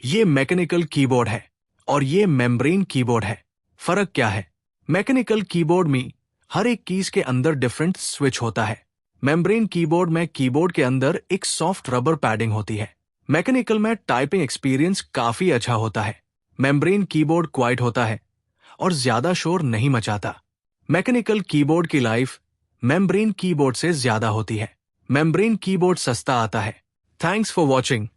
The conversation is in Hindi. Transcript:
ये मैकेनिकल कीबोर्ड है और ये मेम्ब्रेन कीबोर्ड है। फर्क क्या है? मैकेनिकल कीबोर्ड में हर एक कीज के अंदर डिफरेंट स्विच होता है। मेम्ब्रेन कीबोर्ड में कीबोर्ड के अंदर एक सॉफ्ट रबर पैडिंग होती है। मैकेनिकल में टाइपिंग एक्सपीरियंस काफी अच्छा होता है। मेम्ब्रेन कीबोर्ड क्वाइट होता है और ज्यादा शोर नहीं मचाता। मैकेनिकल कीबोर्ड की लाइफ मेम्ब्रेन कीबोर्ड से ज्यादा होती है। मेम्ब्रेन कीबोर्ड सस्ता आता है। Thanks for watching.